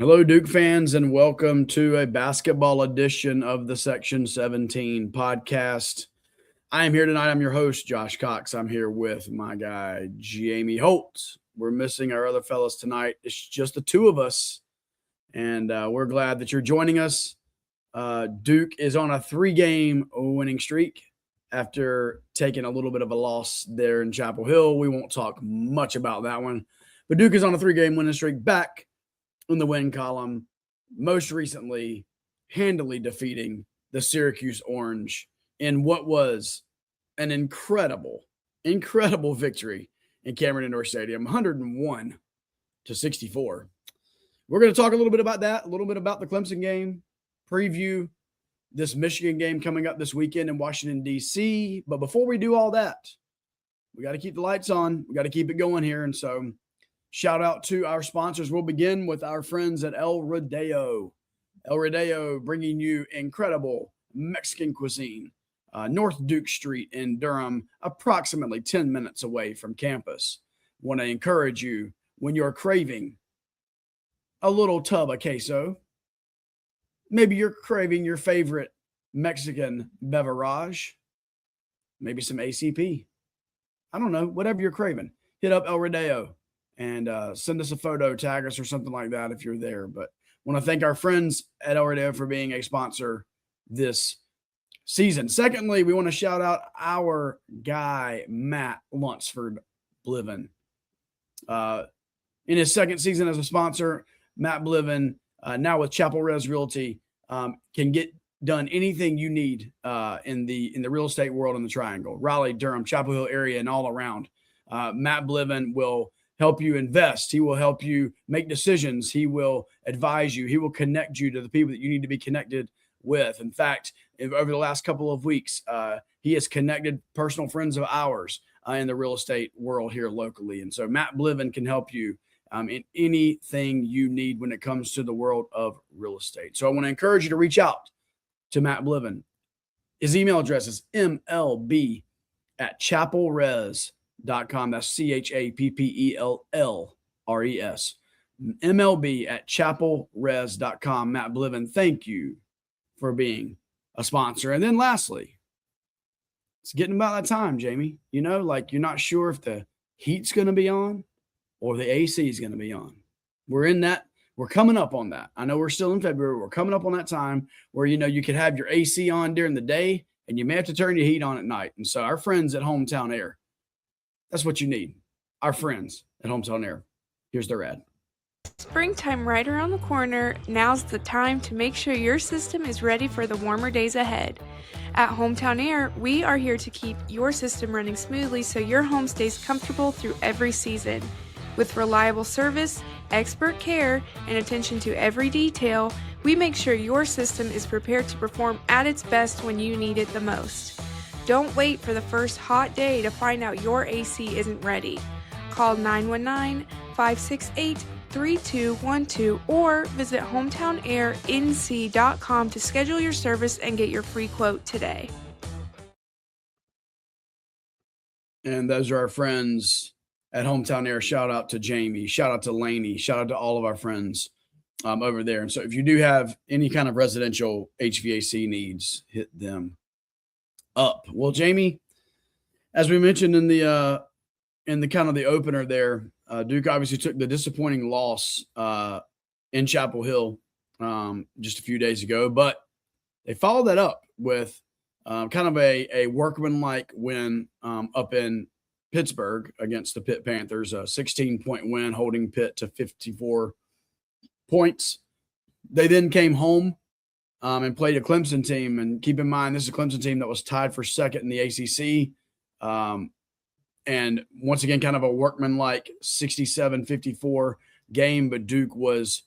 Hello, Duke fans, and welcome to a basketball edition of the Section 17 podcast. I am here tonight. I'm your host, Josh Cox. I'm here with my guy, Jamie Holt. We're missing our other fellas tonight. It's just the two of us, and we're glad that you're joining us. Duke is on a 3-game winning streak after taking a little bit of a loss there in Chapel Hill. We won't talk much about that one, but Duke is on a 3-game winning streak back in the win column, most recently handily defeating the Syracuse Orange in what was an incredible victory in Cameron Indoor Stadium, 101-64. We're going to talk a little bit about that, a little bit about the Clemson game, preview this Michigan game coming up this weekend in Washington, D.C. But before we do all that, we got to keep the lights on. We got to keep it going here. And so shout out to our sponsors. We'll begin with our friends at El Rodeo. El Rodeo bringing you incredible Mexican cuisine. North Duke Street in Durham, approximately 10 minutes away from campus. Want to encourage you when you're craving a little tub of queso. Maybe you're craving your favorite Mexican beverage. Maybe some ACP. I don't know, whatever you're craving. Hit up El Rodeo and send us a photo, tag us or something like that if you're there. But want to thank our friends at El Rodeo for being a sponsor this season. Secondly, we want to shout out our guy, Matt Lunsford Bliven. In his second season as a sponsor, Matt Bliven, now with Chapel Res Realty, can get done anything you need in the real estate world in the Triangle, Raleigh, Durham, Chapel Hill area, and all around. Matt Bliven will help you invest. He will help you make decisions. He will advise you. He will connect you to the people that you need to be connected with. In fact, over the last couple of weeks, he has connected personal friends of ours in the real estate world here locally. And so Matt Bliven can help you in anything you need when it comes to the world of real estate. So I want to encourage you to reach out to Matt Bliven. His email address is mlb@chapelres.com. That's CHAPPELLRES. MLB@chapelres.com. Matt Bliven, thank you for being a sponsor. And then lastly, it's getting about that time, Jamie. You know, like you're not sure if the heat's going to be on or the AC is going to be on. We're coming up on that. I know we're still in February. We're coming up on that time where, you know, you could have your AC on during the day and you may have to turn your heat on at night. And so our friends at Hometown Air, that's what you need. Our friends at Hometown Air. Here's their ad. Springtime right around the corner, now's the time to make sure your system is ready for the warmer days ahead. At Hometown Air, we are here to keep your system running smoothly so your home stays comfortable through every season. With reliable service, expert care, and attention to every detail, we make sure your system is prepared to perform at its best when you need it the most. Don't wait for the first hot day to find out your AC isn't ready. Call 919-568-3212 or visit hometownairnc.com to schedule your service and get your free quote today. And those are our friends at Hometown Air. Shout out to Jamie. Shout out to Laney. Shout out to all of our friends over there. And so if you do have any kind of residential HVAC needs, hit them up. Well, Jamie, as we mentioned in the kind of the opener there, Duke obviously took the disappointing loss in Chapel Hill just a few days ago, but they followed that up with kind of a workmanlike win up in Pittsburgh against the Pitt Panthers, a 16-point win, holding Pitt to 54 points. They then came home and played a Clemson team. And keep in mind, this is a Clemson team that was tied for second in the ACC. And once again, kind of a workmanlike 67-54 game, but Duke was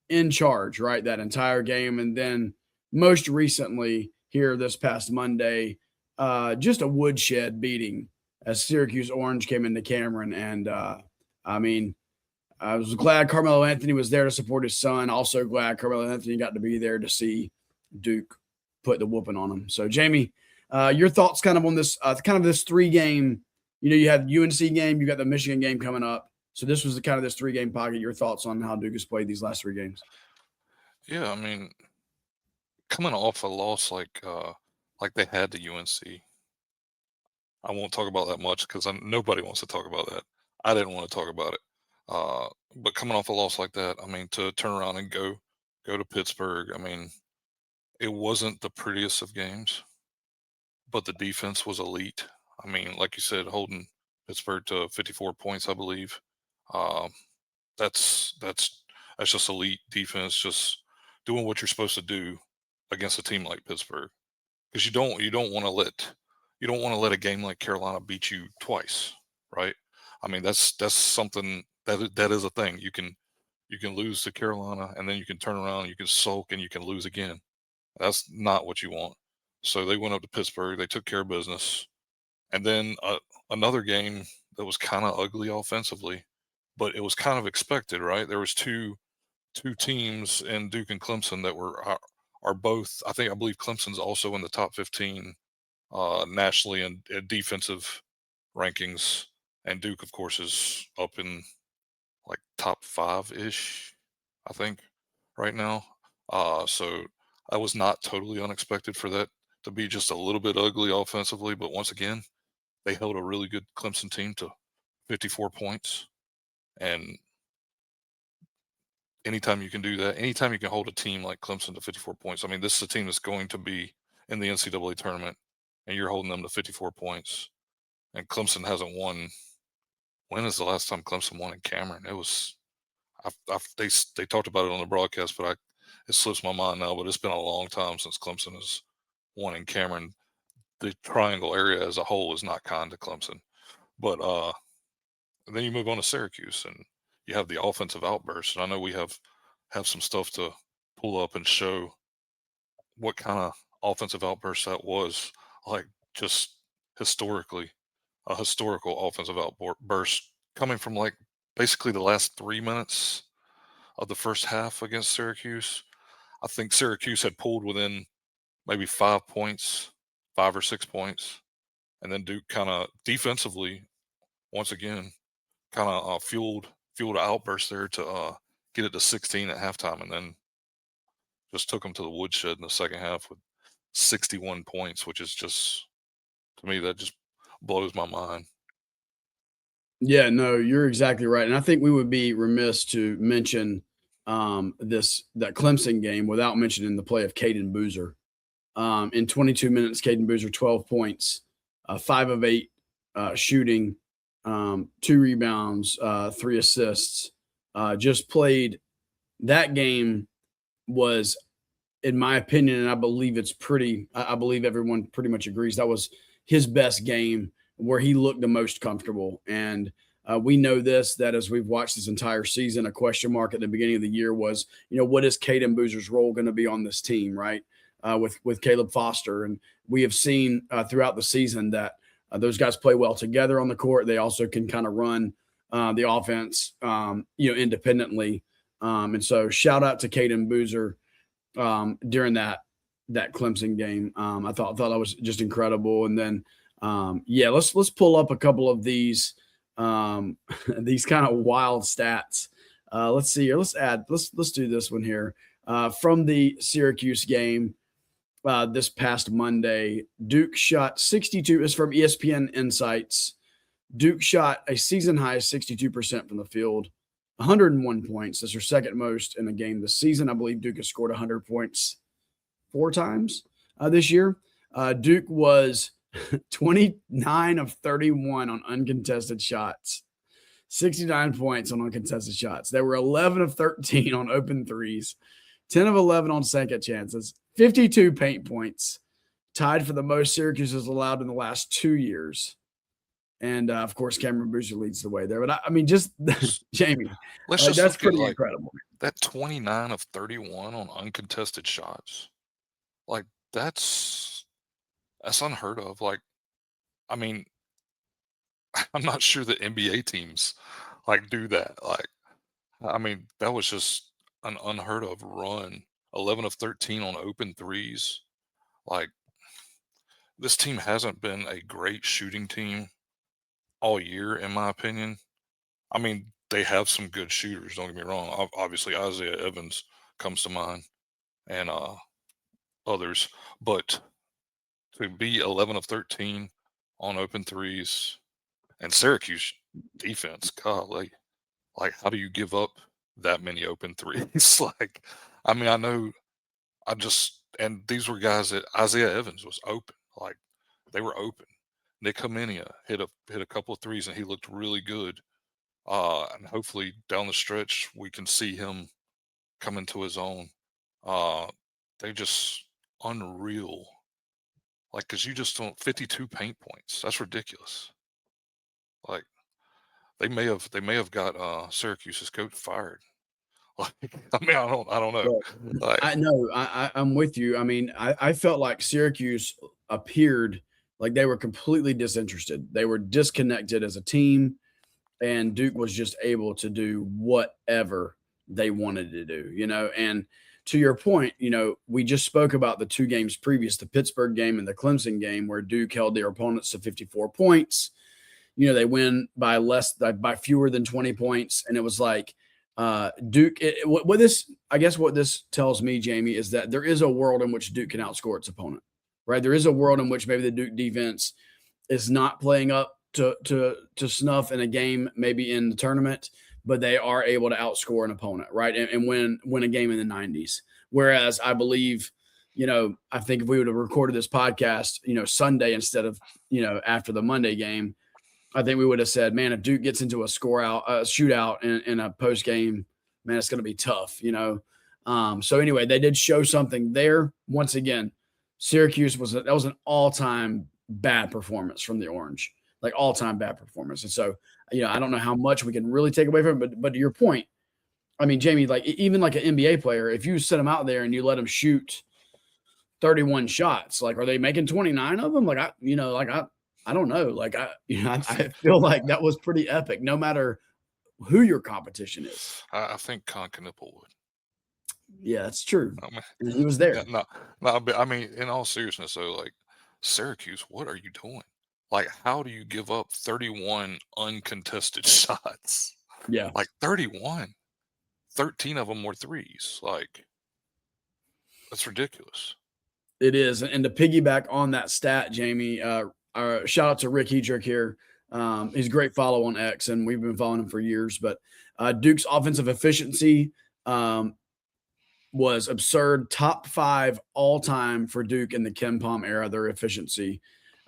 in charge, right, that entire game. And then most recently here this past Monday, just a woodshed beating as Syracuse Orange came into Cameron. And, I was glad Carmelo Anthony was there to support his son. Also glad Carmelo Anthony got to be there to see Duke put the whooping on him. So, Jamie, your thoughts kind of on this, this 3-game, you know, you have UNC game, you got the Michigan game coming up. So this was the kind of this 3-game pocket. Your thoughts on how Duke has played these last 3 games? Yeah, I mean, coming off a loss like they had to UNC, I won't talk about that much because nobody wants to talk about that. I didn't want to talk about it. But coming off a loss like that, I mean, to turn around and go to Pittsburgh, I mean, it wasn't the prettiest of games, but the defense was elite. I mean, like you said, holding Pittsburgh to 54 points, I believe. Uh, that's just elite defense, just doing what you're supposed to do against a team like Pittsburgh. Because you don't want to let a game like Carolina beat you twice, right? I mean, that's something that is a thing. You can lose to Carolina and then you can turn around, you can sulk, and you can lose again. That's not what you want. So they went up to Pittsburgh, they took care of business, and then another game that was kind of ugly offensively, but it was kind of expected, right? There was two teams in Duke and Clemson that are both. I believe Clemson's also in the top 15 nationally in defensive rankings, and Duke, of course, is up in like top 5-ish, I think, right now. So I was not totally unexpected for that to be just a little bit ugly offensively, but once again, they held a really good Clemson team to 54 points, and anytime you can do that, anytime you can hold a team like Clemson to 54 points, I mean, this is a team that's going to be in the NCAA tournament, and you're holding them to 54 points. And Clemson hasn't won. When is the last time Clemson won in Cameron? It was, they talked about it on the broadcast, but it slips my mind now. But it's been a long time since Clemson has won in Cameron. The Triangle area as a whole is not kind to Clemson, but then you move on to Syracuse, and you have the offensive outburst. And I know we have some stuff to pull up and show what kind of offensive outburst that was, like just historically, a historical offensive outburst coming from like basically the last 3 minutes of the first half against Syracuse. I think Syracuse had pulled within maybe 5 points, 5 or 6 points, and then Duke kind of defensively, once again, kind of fueled an outburst there to get it to 16 at halftime, and then just took them to the woodshed in the second half with 61 points, which is just, to me, that just blows my mind. Yeah, no, you're exactly right. And I think we would be remiss to mention that Clemson game without mentioning the play of Caden Boozer. In 22 minutes, Caden Boozer, 12 points, 5 of 8 shooting, 2 rebounds, 3 assists. Just played. That game was, in my opinion, and I believe I believe everyone pretty much agrees, that was his best game where he looked the most comfortable. And we know that as we've watched this entire season, a question mark at the beginning of the year was, what is Caden Boozer's role going to be on this team, right? With Caleb Foster. And we have seen throughout the season that those guys play well together on the court. They also can kind of run the offense, independently. And so shout out to Caden Boozer during that Clemson game. I thought that was just incredible. And then, let's pull up a couple of these these kind of wild stats. Let's see here. Let's do this one here. From the Syracuse game this past Monday, Duke shot 62. Is from ESPN Insights. Duke shot a season high 62% from the field, 101 points. That's their second most in a game this season. I believe Duke has scored 100 points 4 times this year. Duke was 29 of 31 on uncontested shots, 69 points on uncontested shots. They were 11 of 13 on open threes, 10 of 11 on second chances, 52 paint points, tied for the most Syracuse has allowed in the last 2 years. And, of course, Cameron Boozer leads the way there. But, I mean, just Jamie, that's pretty incredible. That 29 of 31 on uncontested shots. Like, that's unheard of. Like, I mean, I'm not sure that NBA teams, like, do that. Like, I mean, that was just an unheard of run. 11 of 13 on open threes. Like, this team hasn't been a great shooting team all year, in my opinion. I mean, they have some good shooters. Don't get me wrong. Obviously, Isaiah Evans comes to mind, and others. But to be 11 of 13 on open threes, and Syracuse defense, golly, like how do you give up that many open threes? Like, I mean, I know and these were guys that Isaiah Evans was open. Like, they were open. Nick Hamenia hit a couple of threes, and he looked really good. And hopefully down the stretch we can see him come into his own. They just unreal. Like, cause you just don't 52 paint points. That's ridiculous. Like, they may have got Syracuse's coach fired. Like, I mean, I don't know. Well, Like, I know I'm with you. I mean, I felt like Syracuse appeared like they were completely disinterested. They were disconnected as a team, and Duke was just able to do whatever they wanted to do, And to your point, we just spoke about the 2 games previous, the Pittsburgh game and the Clemson game, where Duke held their opponents to 54 points. They win by fewer than 20 points, and it was like Duke. What this tells me, Jamie, is that there is a world in which Duke can outscore its opponent, right? There is a world in which maybe the Duke defense is not playing up to snuff in a game, maybe in the tournament, but they are able to outscore an opponent, right? And win a game in the 90s. Whereas I believe, I think if we would have recorded this podcast, Sunday instead of, after the Monday game, I think we would have said, man, if Duke gets into a shootout in a post game, man, it's going to be tough, So anyway, they did show something there. Once again, Syracuse was an all-time bad performance from the Orange, like all-time bad performance. And so, I don't know how much we can really take away from it, but to your point, I mean, Jamie, like even like an NBA player, if you set them out there and you let them shoot 31 shots, like, are they making 29 of them? Like, I don't know. Like, I feel like that was pretty epic, no matter who your competition is. I think Concanipple would. Yeah, that's true. I mean, And he was there. yeah, no, but I mean, in all seriousness, though, like, Syracuse, what are you doing? Like, how do you give up 31 uncontested shots? Yeah. Like, 31. 13 of them were threes. Like, that's ridiculous. It is. And to piggyback on that stat, Jamie, shout out to Rick Hedrick here. He's a great follow on X, and we've been following him for years. But Duke's offensive efficiency was absurd. Top 5 all time for Duke in the KenPom era, their efficiency,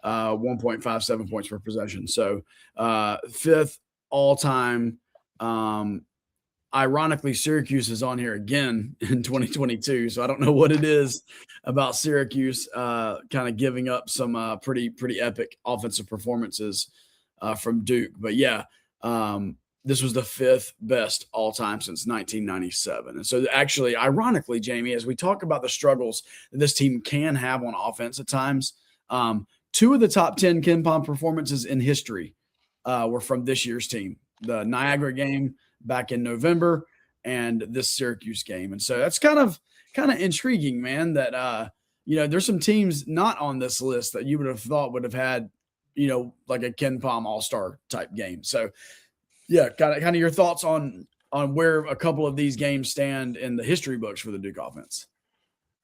1.57 points per possession. So 5th all time. Ironically, Syracuse is on here again in 2022. So I don't know what it is about Syracuse kind of giving up some pretty epic offensive performances from Duke. But yeah, this was the 5th best all time since 1997. And so actually, ironically, Jamie, as we talk about the struggles that this team can have on offense at times, 2 of the top 10 KenPom performances in history were from this year's team. The Niagara game back in November and this Syracuse game. And so that's kind of intriguing, man, that, there's some teams not on this list that you would have thought would have had, like a KenPom all-star type game. So yeah, kind of your thoughts on where a couple of these games stand in the history books for the Duke offense.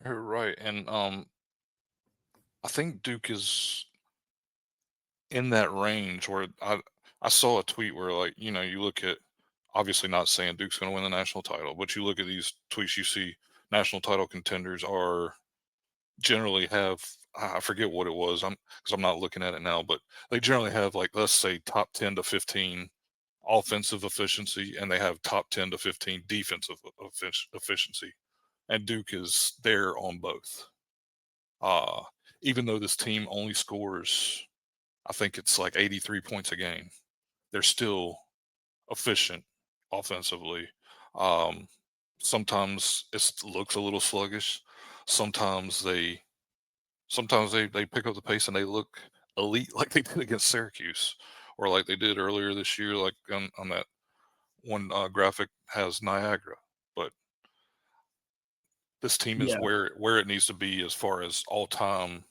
You're right. And I think Duke is in that range where I saw a tweet where, like, you look at, obviously not saying Duke's going to win the national title, but you look at these tweets, you see national title contenders are generally have, I forget what it was, because I'm not looking at it now, but they generally have, like, let's say top 10 to 15 offensive efficiency, and they have top 10 to 15 defensive efficiency. And Duke is there on both. Even though this team only scores, I think it's like 83 points a game, they're still efficient offensively. Sometimes it looks a little sluggish. Sometimes they pick up the pace and they look elite, like they did against Syracuse, or like they did earlier this year, like on that one graphic has Niagara. But this team is where it needs to be as far as all time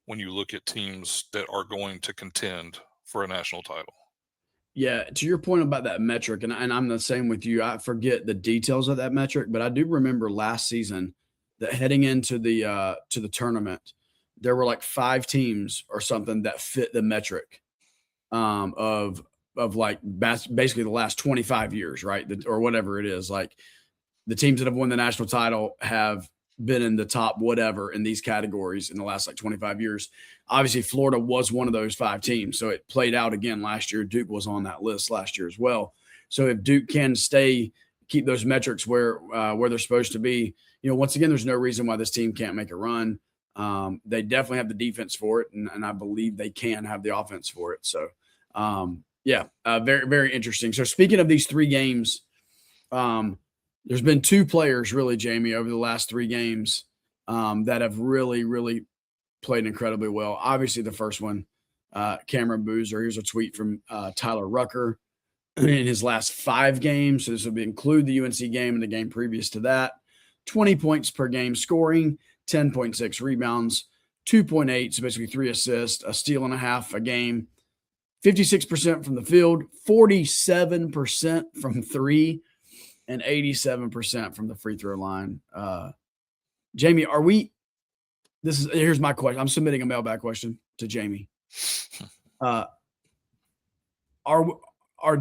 when you look at teams that are going to contend for a national title. Yeah, to your point about that metric, and I'm the same with you. I forget the details of that metric, but I do remember last season that heading into the tournament, there were like 5 teams or something that fit the metric of like basically the last 25 years, right? Or whatever it is. Like the teams that have won the national title have been in the top whatever in these categories in the last like 25 years. Obviously, Florida was one of those 5 teams. So it played out again last year. Duke was on that list last year as well. So if Duke can keep those metrics where they're supposed to be, once again, there's no reason why this team can't make a run. They definitely have the defense for it, and I believe they can have the offense for it. So, very, very interesting. So speaking of these 3 games, there's been 2 players really, Jamie, over the last 3 games that have really, really played incredibly well. Obviously, the first one, Cameron Boozer. Here's a tweet from Tyler Rucker in his last 5 games. So this would include the UNC game and the game previous to that. 20 points per game scoring, 10.6 rebounds, 2.8, so basically 3 assists, a steal and a half a game, 56% from the field, 47% from 3, and 87% from the free throw line. Jamie, here's my question. I'm submitting a mailbag question to Jamie. Are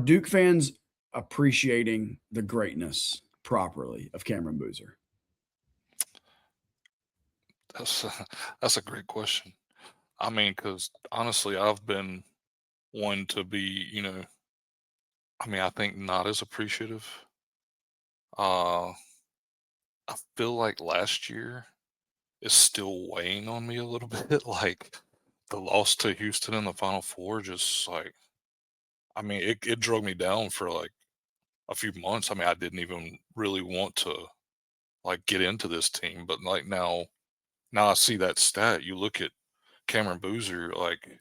Duke fans appreciating the greatness properly of Cameron Boozer? That's a great question. I mean, because honestly, I've been one to be, I think not as appreciative. I feel like last year is still weighing on me a little bit. Like the loss to Houston in the Final Four, just like, it drug me down for like a few months. I didn't even really want to like get into this team, but like now I see that stat. You look at Cameron Boozer, like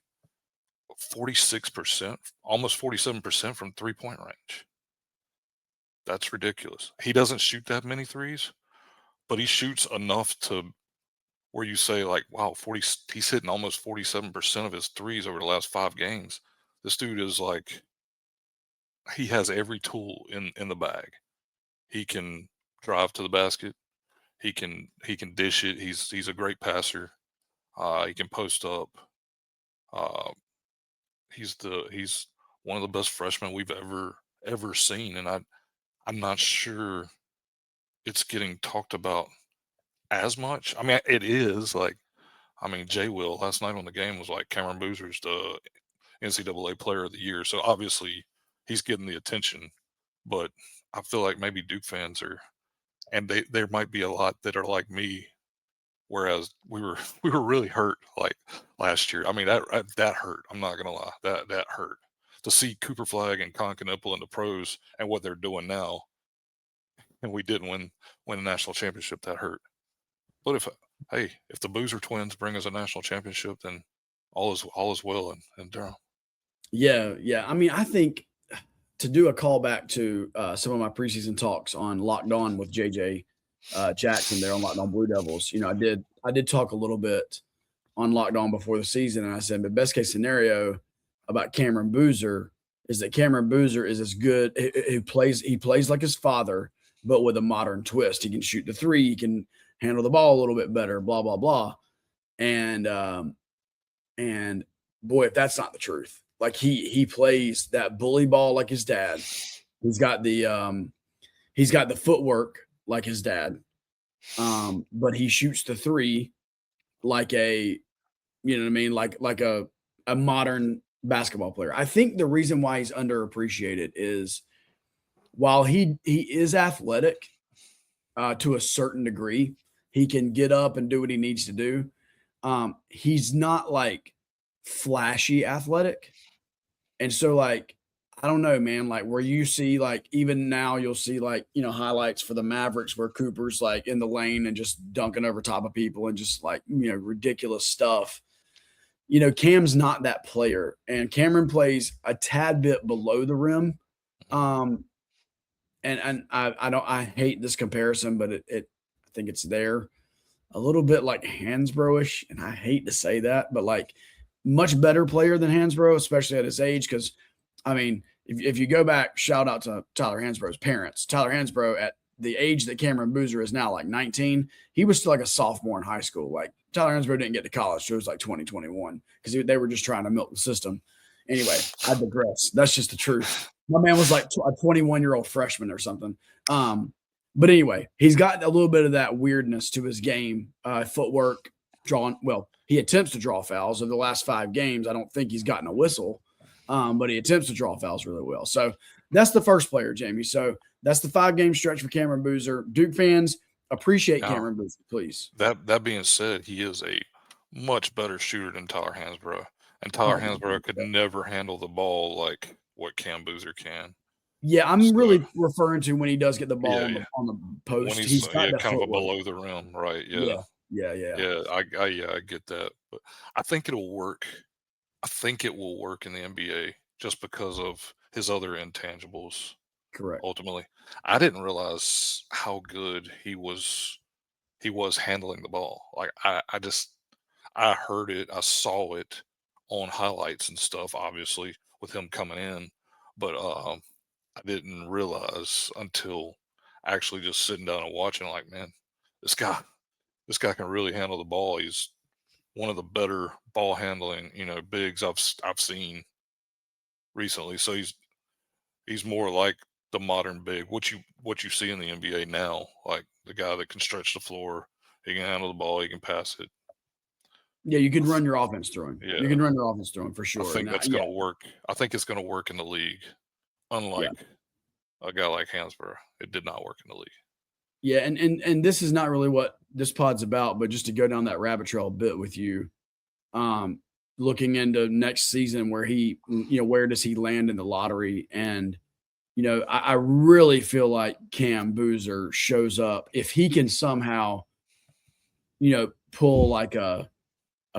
46%, almost 47% from 3-point range. That's ridiculous. He doesn't shoot that many threes, but he shoots enough to where you say like, wow, he's hitting almost 47% of his threes over the last 5 games. This dude is like, he has every tool in the bag. He can drive to the basket. He can dish it. He's a great passer. He can post up. He's one of the best freshmen we've ever seen, and I'm not sure it's getting talked about as much. It is like, Jay Will last night on the game was like Cameron Boozer's the NCAA Player of the Year, so obviously he's getting the attention. But I feel like maybe Duke fans are, and there might be a lot that are like me, whereas we were really hurt like last year. That hurt. I'm not gonna lie, that hurt to see Cooper Flag and Con Knipple in the pros and what they're doing now, and we didn't win a national championship. That hurt. But if the Boozer twins bring us a national championship, then all is well in Durham. Yeah. I think to do a callback to some of my preseason talks on Locked On with JJ Jackson there on Locked On Blue Devils, I did talk a little bit on Locked On before the season, and I said the best case scenario about Cameron Boozer is that Cameron Boozer is as good. He plays like his father, but with a modern twist. He can shoot the 3. He can handle the ball a little bit better. Blah blah blah. And boy, if that's not the truth, like he plays that bully ball like his dad. He's got the footwork like his dad, but he shoots the 3 like a, like a modern basketball player. I think the reason why he's underappreciated is while he is athletic to a certain degree, he can get up and do what he needs to do. He's not like flashy athletic. And so like, I don't know, man, like where you see like, even now you'll see like, highlights for the Mavericks where Cooper's like in the lane and just dunking over top of people and just like, ridiculous stuff. Cam's not that player, and Cameron plays a tad bit below the rim. And I hate this comparison, but I think it's there a little bit like Hansbrough-ish. And I hate to say that, but like much better player than Hansbrough, especially at his age. Cause if you go back, shout out to Tyler Hansbrough's parents. Tyler Hansbrough, at the age that Cameron Boozer is now, like 19, he was still like a sophomore in high school. Like Tyler Hansbrough didn't get to college, so it was like 2021 because they were just trying to milk the system. Anyway, I digress. That's just the truth. My man was like a 21-year-old freshman or something. But anyway, he's got a little bit of that weirdness to his game, footwork, drawing. Well, he attempts to draw fouls. Over the last 5 games, I don't think he's gotten a whistle, but he attempts to draw fouls really well. So that's the first player, Jamie. So that's the 5-game stretch for Cameron Boozer. Duke fans, appreciate Cameron Boozer, please. That being said, he is a much better shooter than Tyler Hansbrough. And Tyler Hansbrough could never handle the ball like what Cam Boozer can. Yeah, I'm really referring to when he does get the ball on the post. When he's got kind of a below the rim, right? Yeah. I get that. But I think it'll work. I think it will work in the NBA just because of his other intangibles. Correct. Ultimately, I didn't realize how good he was handling the ball. Like I heard it, I saw it on highlights and stuff, obviously with him coming in, but I didn't realize until actually just sitting down and watching, like, man, this guy can really handle the ball. He's one of the better ball handling, bigs I've seen recently. So he's more like the modern big, what you see in the NBA now, like the guy that can stretch the floor, he can handle the ball, he can pass it. Yeah, you can run your offense through him. Yeah. You can run your offense through him for sure. I think that's going to work. I think it's going to work in the league, unlike a guy like Hansbrough. It did not work in the league. Yeah, and this is not really what this pod's about, but just to go down that rabbit trail a bit with you, looking into next season where he, where does he land in the lottery? And, I really feel like Cam Boozer shows up if he can somehow, pull like a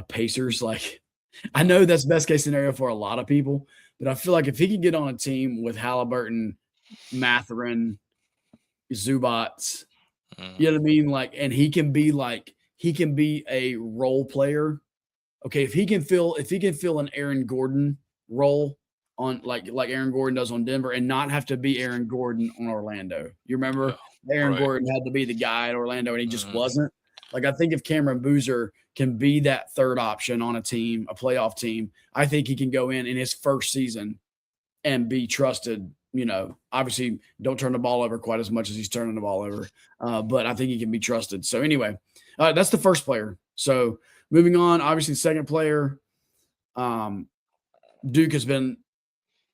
Pacers. Like, I know that's best case scenario for a lot of people, but I feel like if he could get on a team with Halliburton, Mathurin, Zubats, you know what I mean? Like, and he can be a role player. Okay, if he can fill an Aaron Gordon role on like Aaron Gordon does on Denver and not have to be Aaron Gordon on Orlando. You remember Aaron Gordon had to be the guy at Orlando and he just wasn't. Like, I think if Cameron Boozer can be that third option on a team, a playoff team, I think he can go in his first season and be trusted. Obviously don't turn the ball over quite as much as he's turning the ball over. But I think he can be trusted. So anyway, that's the first player. So moving on, obviously the second player, Duke has been,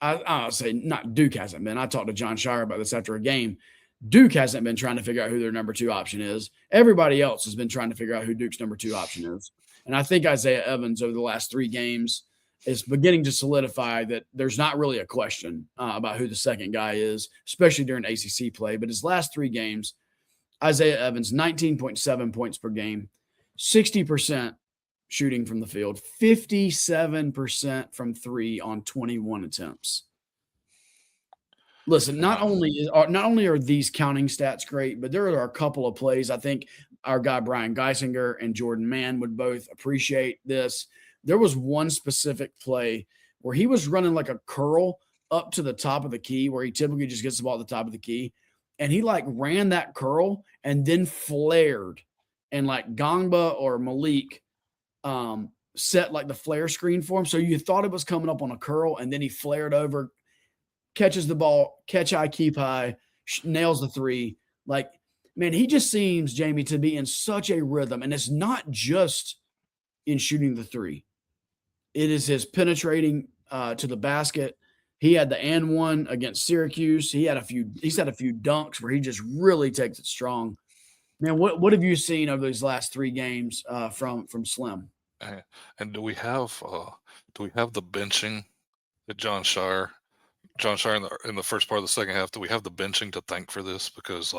I'll say not Duke hasn't been. I talked to John Shire about this after a game. Duke hasn't been trying to figure out who their number 2 option is. Everybody else has been trying to figure out who Duke's number 2 option is. And I think Isaiah Evans over the last 3 games is beginning to solidify that there's not really a question about who the second guy is, especially during ACC play. But his last 3 games, Isaiah Evans, 19.7 points per game, 60% shooting from the field, 57% from 3 on 21 attempts. Listen, not only are these counting stats great, but there are a couple of plays. I think our guy Brian Geisinger and Jordan Mann would both appreciate this. There was one specific play where he was running like a curl up to the top of the key where he typically just gets the ball at the top of the key. And he like ran that curl and then flared. And like Gongba or Malik set like the flare screen for him. So you thought it was coming up on a curl and then he flared over, catches the ball, catch high, keep high, nails the 3. Like, man, he just seems, Jamie, to be in such a rhythm. And it's not just in shooting the 3. It is his penetrating to the basket. He had the and one against Syracuse. He's had a few dunks where he just really takes it strong. Man, what have you seen over these last 3 games from Slim? And do we have the benching that John Shire in the first part of the second half? Do we have the benching to thank for this? Because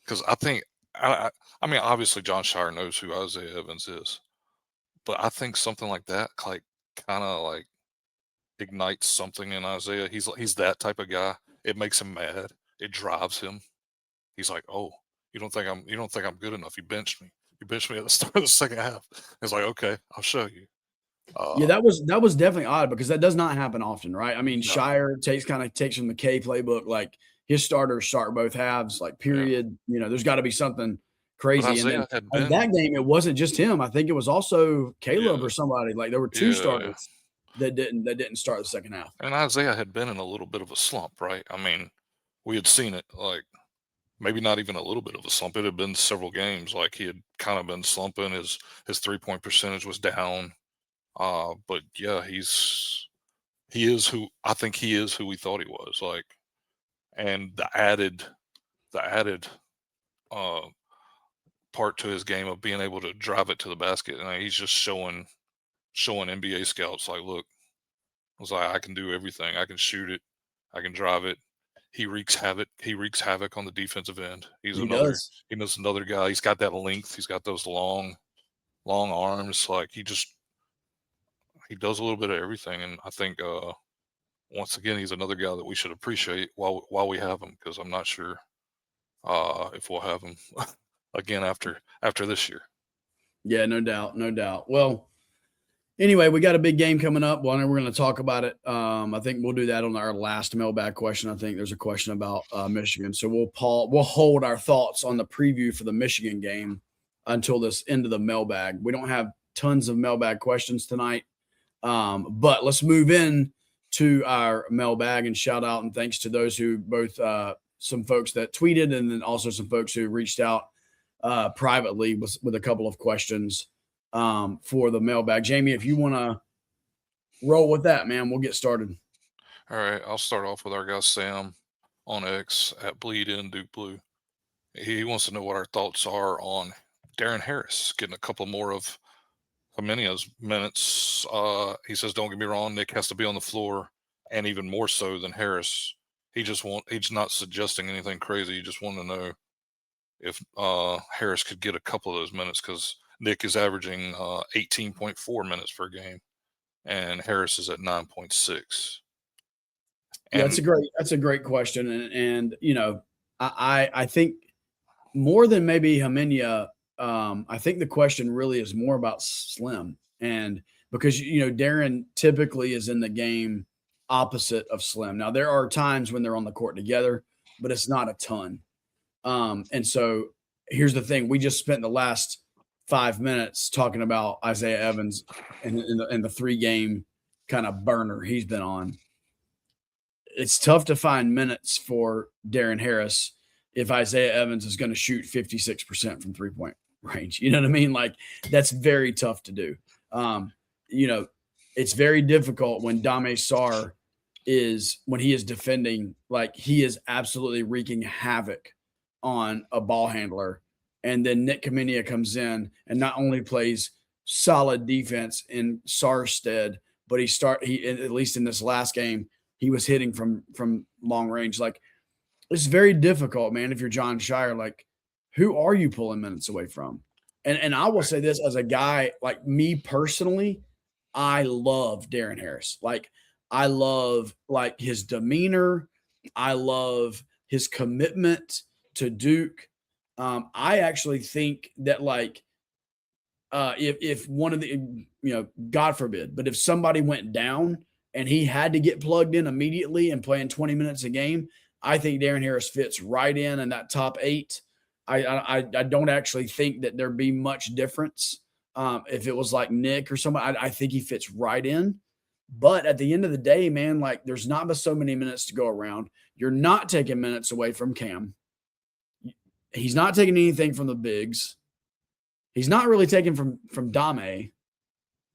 because I think I mean obviously John Shire knows who Isaiah Evans is, but I think something like that kind of ignites something in Isaiah. He's that type of guy. It makes him mad. It drives him. He's like, oh, you don't think I'm good enough. You benched me. You benched me at the start of the second half. It's like, okay, I'll show you. Yeah, that was definitely odd because that does not happen often, right? I mean, No. Shire takes from the K playbook, like his starters start both halves, like Yeah. period. There's got to be something But crazy. And then Isaiah had in been, that game, it wasn't just him. I think it was also Caleb yeah, or somebody. Like there were two yeah, starters that didn't start the second half. and Isaiah had been in a little bit of a slump, right? I mean, we had seen it, like, maybe not even a little bit of a slump. It had been several games, like, he had kinda been slumping, his three-point percentage was down, but, yeah, I think he is who we thought he was, like, and the added, uh, part to his game of being able to drive it to the basket, and he's just showing NBA scouts, like, "Look," I was like, "I can do everything. I can shoot it. I can drive it." He wreaks havoc on the defensive end. He does. He's another guy. He's got that length. He's got those long arms. Like he does a little bit of everything. And I think once again he's another guy that we should appreciate while we have him, because I'm not sure if we'll have him again after this year. Yeah, no doubt, no doubt. Well, anyway, we got a big game coming up. Well, we're going to talk about it. I think we'll do that on our last mailbag question. I think there's a question about Michigan, so we'll hold our thoughts on the preview for the Michigan game until this end of the mailbag. We don't have tons of mailbag questions tonight, but let's move in to our mailbag and shout out and thanks to those who both some folks that tweeted and then also some folks who reached out privately with a couple of questions for the mailbag. Jamie, if you want to roll with that, man, we'll get started. All right, I'll start off with our guy Sam on X at Bleed In Duke Blue. He wants to know what our thoughts are on Darren Harris getting a couple more of Jimenez's minutes. He says, "Don't get me wrong, Nick has to be on the floor, and even more so than Harris. He's not suggesting anything crazy. He just wanted to know if Harris could get a couple of those minutes, because Nick is averaging 18.4 minutes per game, and Harris is at 9.6." Yeah, And that's a great question, and I think more than maybe Hemenia, I think the question really is more about Slim, and because Darren typically is in the game opposite of Slim. Now there are times when they're on the court together, but it's not a ton. And so here's the thing: we just spent the last 5 minutes talking about Isaiah Evans and in the 3-game kind of burner he's been on. It's tough to find minutes for Darren Harris if Isaiah Evans is going to shoot 56% from 3-point range. You know what I mean? Like that's very tough to do. It's very difficult when Dame Sarr when he is defending, like he is absolutely wreaking havoc on a ball handler. And then Nick Kamenia comes in and not only plays solid defense in Sarr's stead, but he at least in this last game, he was hitting from long range. Like it's very difficult, man. If you're John Shire, like who are you pulling minutes away from? And I will say this as a guy, like me personally, I love Darren Harris. Like I love like his demeanor. I love his commitment to Duke. I actually think that like if one of the God forbid, but if somebody went down and he had to get plugged in immediately and playing 20 minutes a game, I think Darren Harris fits right in that top 8. I don't actually think that there'd be much difference if it was like Nick or somebody. I think he fits right in. But at the end of the day, man, like there's not but so many minutes to go around. You're not taking minutes away from Cam. He's not taking anything from the bigs. He's not really taking from Dame.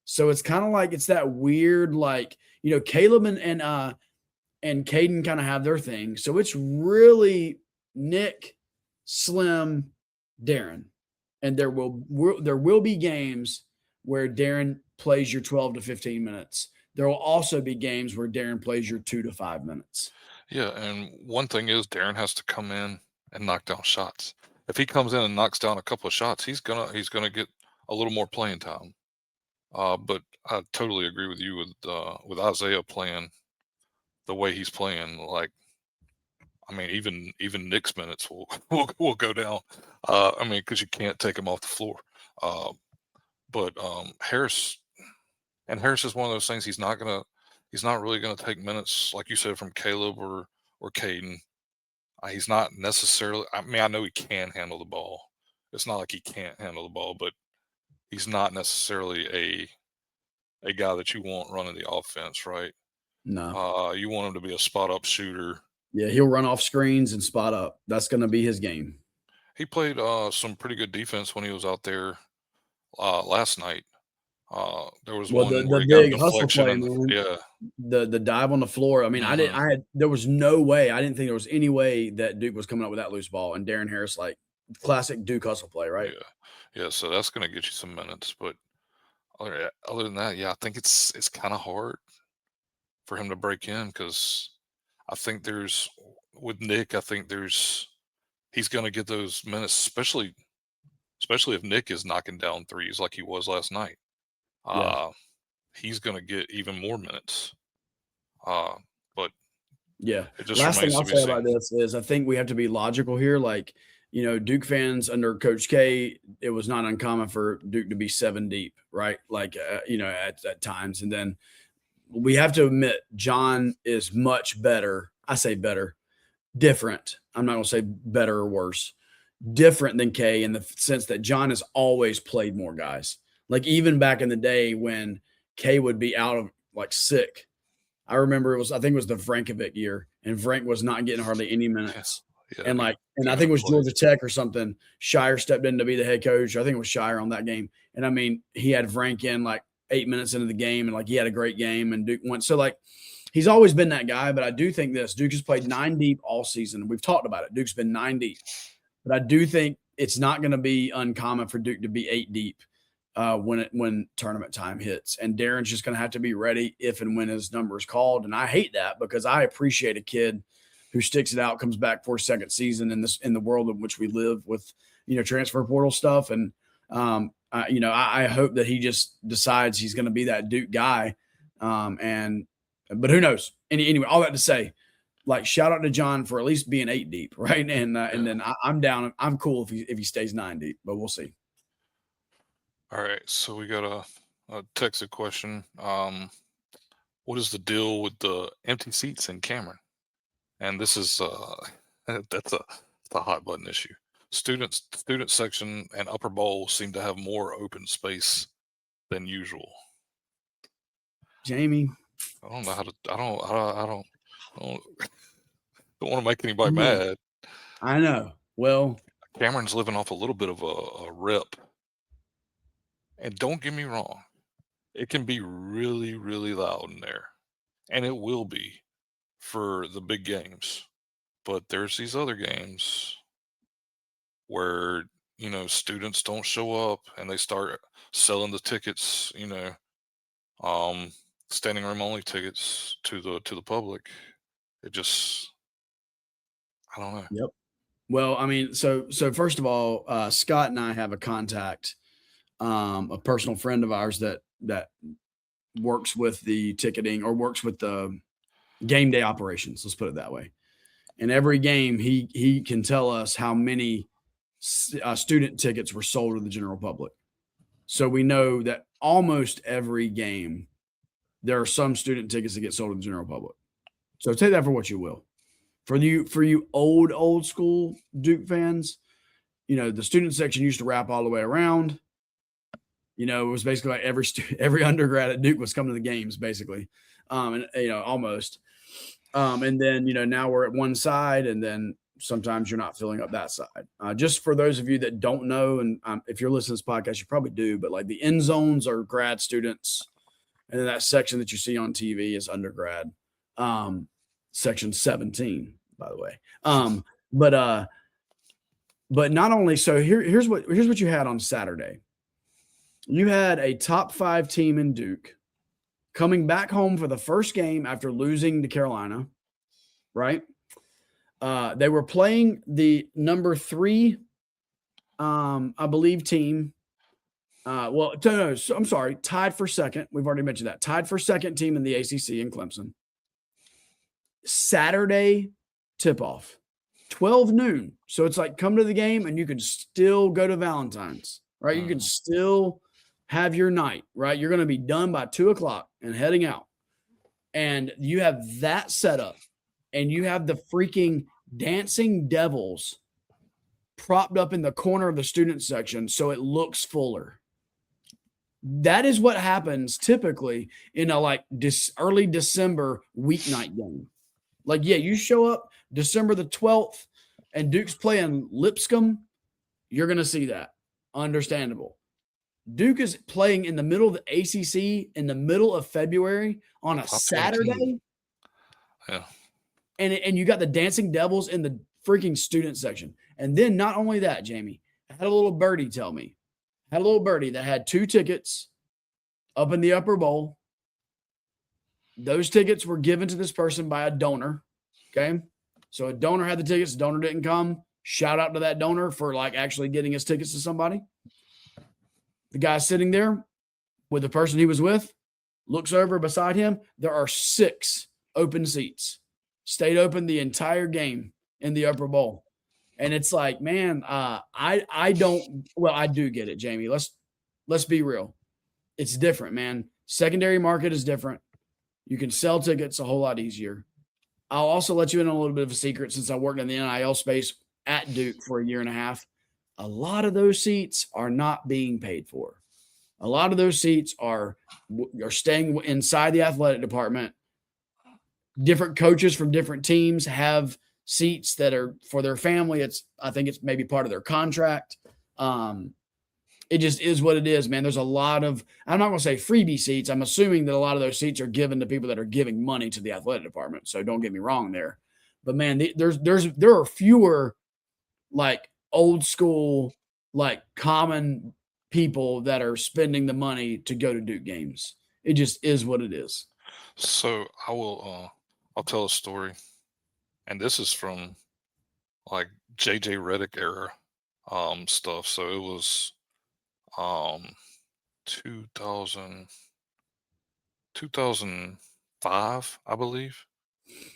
So it's kind of like it's that weird, like, Caleb and Caden kind of have their thing. So it's really Nick, Slim, Darren. And there will be games where Darren plays your 12 to 15 minutes. There will also be games where Darren plays your 2 to 5 minutes. yeah, and one thing is Darren has to come in and knock down shots. If he comes in and knocks down a couple of shots, he's gonna get a little more playing time. But I totally agree with you with Isaiah playing the way he's playing. Like, I mean, even Nick's minutes will go down. I mean, because you can't take him off the floor. But Harris, And Harris is one of those things. He's not really gonna take minutes, like you said, from Caleb or Caden. He's not necessarily. I mean, I know he can handle the ball. It's not like he can't handle the ball, but he's not necessarily a guy that you want running the offense, right? No. You want him to be a spot up shooter. Yeah, he'll run off screens and spot up. That's going to be his game. He played some pretty good defense when he was out there last night. There was one the where he got a big hustle deflection play, and man. yeah, The dive on the floor. I mean, there was no way. I didn't think there was any way that Duke was coming up with that loose ball. And Darren Harris, like classic Duke hustle play, right? yeah. So that's going to get you some minutes. But other than that, yeah, I think it's kind of hard for him to break in because I think with Nick, he's going to get those minutes, especially if Nick is knocking down threes like he was last night. He's going to get even more minutes. But yeah, it just last thing remains I'll to be say about seen. this is I think we have to be logical here. Like, Duke fans under Coach K, it was not uncommon for Duke to be 7 deep, right? Like, at times. And then we have to admit John is much better. I say better, different. I'm not going to say better or worse. Different than K in the sense that John has always played more guys. Like even back in the day when K would be out of like sick. I remember I think it was the Vrankovic year, and Vrank was not getting hardly any minutes. Yeah, I think it was Georgia Tech or something. Shire stepped in to be the head coach. I think it was Shire on that game. And I mean, he had Vrank in like 8 minutes into the game, and like he had a great game, and Duke went. So like he's always been that guy. But I do think Duke has played 9 deep all season. We've talked about it. Duke's been 9 deep. But I do think it's not going to be uncommon for Duke to be 8 deep when tournament time hits. And Darren's just going to have to be ready if and when his number is called. And I hate that because I appreciate a kid who sticks it out, comes back for a second season in the world in which we live with, transfer portal stuff. And, I hope that he just decides he's going to be that Duke guy. But who knows? Anyway, all that to say, like shout out to John for at least being 8 deep, right? And then I'm down. I'm cool if he stays 9 deep, but we'll see. All right, so we got a texted question. What is the deal with the empty seats in Cameron? And this is that's a hot button issue. Student section and upper bowl seem to have more open space than usual. Jamie, I don't know how to. I don't want to make anybody mad. I know. Well, Cameron's living off a little bit of a rip. And don't get me wrong, it can be really, really loud in there. And it will be for the big games. But there's these other games where, students don't show up and they start selling the tickets, standing room only tickets to the public. It just, I don't know. Yep. Well, I mean, so first of all, Scott and I have a contact, a personal friend of ours that works with the ticketing or works with the game day operations. Let's put it that way. And every game, he can tell us how many student tickets were sold to the general public. So we know that almost every game, there are some student tickets that get sold to the general public. So take that for what you will. For you old school Duke fans, the student section used to wrap all the way around. It was basically like every undergrad at Duke was coming to the games, basically, almost. And then now we're at one side, and then sometimes you're not filling up that side. Just for those of you that don't know, and if you're listening to this podcast, you probably do, but like the end zones are grad students, and then that section that you see on TV is undergrad. Section 17, by the way. But not only so, here's what you had on Saturday. You had a top 5 team in Duke coming back home for the first game after losing to Carolina, right? They were playing the number 3, I believe, team. No, I'm sorry, tied for second. We've already mentioned that. Tied for second team in the ACC in Clemson. Saturday tip-off, 12 noon. So it's like come to the game and you can still go to Valentine's, right? You can still have your night, right? You're going to be done by 2:00 and heading out. And you have that set up, and you have the freaking dancing devils propped up in the corner of the student section so it looks fuller. That is what happens typically in a early December weeknight game. Like, yeah, you show up December the 12th and Duke's playing Lipscomb, you're going to see that. Understandable. Duke is playing in the middle of the ACC in the middle of February on a Saturday. Yeah. And you got the Dancing Devils in the freaking student section. And then not only that, Jamie, I had a little birdie tell me. I had a little birdie that had 2 tickets up in the upper bowl. Those tickets were given to this person by a donor. Okay. So a donor had the tickets. The donor didn't come. Shout out to that donor for actually getting his tickets to somebody. The guy sitting there with the person he was with looks over beside him. There are 6 open seats. Stayed open the entire game in the upper bowl. And it's like, man, I do get it, Jamie. Let's be real. It's different, man. Secondary market is different. You can sell tickets a whole lot easier. I'll also let you in on a little bit of a secret since I worked in the NIL space at Duke for a year and a half. A lot of those seats are not being paid for. A lot of those seats are staying inside the athletic department. Different coaches from different teams have seats that are for their family. I think it's maybe part of their contract. It just is what it is, man. There's a lot of, I'm not going to say freebie seats. I'm assuming that a lot of those seats are given to people that are giving money to the athletic department. So don't get me wrong there. But man, there are fewer old school, common people that are spending the money to go to Duke games. It just is what it is. So I'll tell a story, and this is from JJ Redick era stuff. So it was 2005, I believe.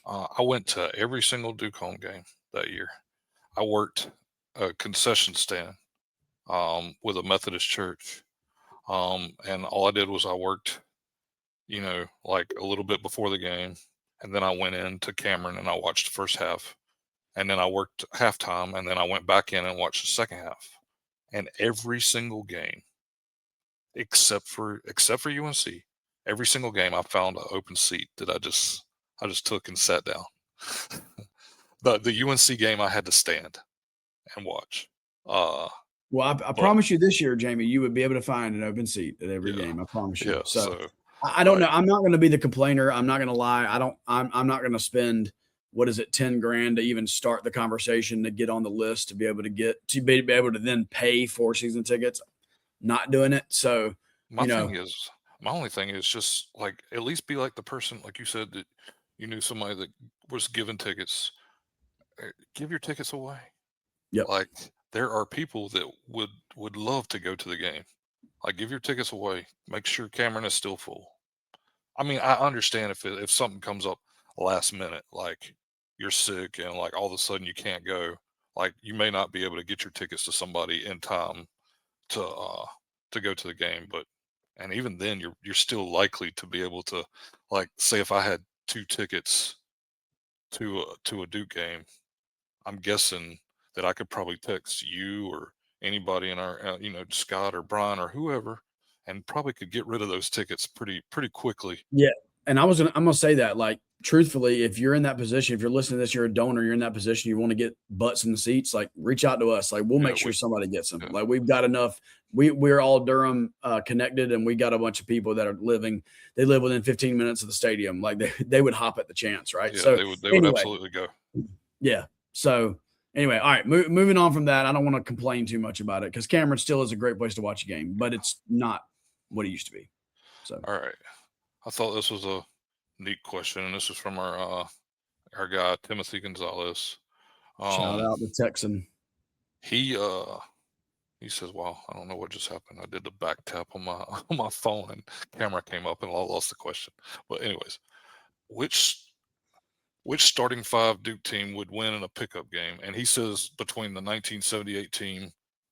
I went to every single Duke home game that year. I worked a concession stand with a Methodist church. And all I did was I worked, a little bit before the game. And then I went in to Cameron and I watched the first half. And then I worked halftime. And then I went back in and watched the second half. And every single game, except for UNC, every single game I found an open seat that I just took and sat down. The UNC game I had to stand and watch. Well, I promise you this year, Jamie, you would be able to find an open seat at every game. I promise you. Yeah, so I don't know. I'm not going to be the complainer. I'm not going to lie. I'm not going to spend, $10,000 to even start the conversation to get on the list to be able to then pay for season tickets. Not doing it. So my only thing is just at least be like the person, like you said, that you knew somebody that was giving tickets. Give your tickets away. Yep. There are people that would love to go to the game. Give your tickets away. Make sure Cameron is still full. I mean, I understand if something comes up last minute, you're sick and all of a sudden you can't go, you may not be able to get your tickets to somebody in time to go to the game. And even then you're still likely to be able to, say if I had 2 tickets to a Duke game, I'm guessing that I could probably text you or anybody in our, Scott or Brian or whoever, and probably could get rid of those tickets pretty quickly. Yeah. And I'm going to say that, truthfully, if you're in that position, if you're listening to this, you're a donor, you're in that position, you want to get butts in the seats, reach out to us. We'll make sure somebody gets them. Yeah. We've got enough. We're all Durham connected, and we got a bunch of people that are they live within 15 minutes of the stadium. They would hop at the chance, right? Yeah, so they would absolutely go. Yeah. So anyway, all right, moving on from that, I don't want to complain too much about it because Cameron still is a great place to watch a game, but it's not what it used to be. So all right. I thought this was a neat question, and this is from our guy Timothy Gonzalez. Shout out the Texan. He says, "Wow, I don't know what just happened. I did the back tap on my phone, and camera came up, and I lost the question." But anyways, which starting 5 Duke team would win in a pickup game? And he says between the 1978 team